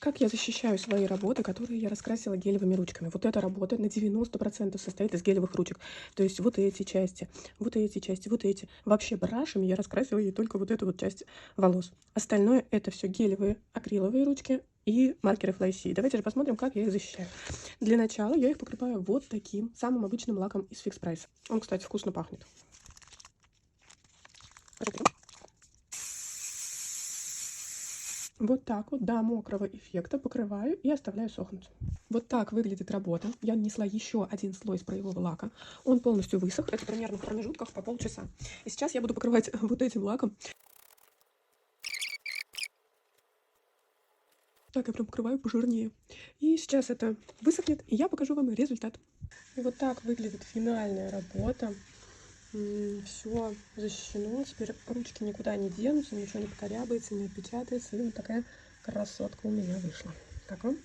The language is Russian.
Как я защищаю свои работы, которые я раскрасила гелевыми ручками? Вот эта работа на 90% состоит из гелевых ручек. То есть вот эти части, вот эти части, вот эти. Вообще брашами я раскрасила ей только вот эту вот часть волос. Остальное это все гелевые акриловые ручки и маркеры Fly-C. Давайте же посмотрим, как я их защищаю. Для начала я их покрываю вот таким самым обычным лаком из Fix Price. Он, кстати, вкусно пахнет. Вот так вот до мокрого эффекта покрываю и оставляю сохнуть. Вот так выглядит работа. Я нанесла еще один слой спреевого лака. Он полностью высох. Это примерно в промежутках по полчаса. И сейчас я буду покрывать вот этим лаком. Так, я прям покрываю пожирнее. И сейчас это высохнет, и я покажу вам результат. И вот так выглядит финальная работа. Все защищено. Теперь ручки никуда не денутся, ничего не покорябается, не отпечатается. И вот такая красотка у меня вышла. Как вам?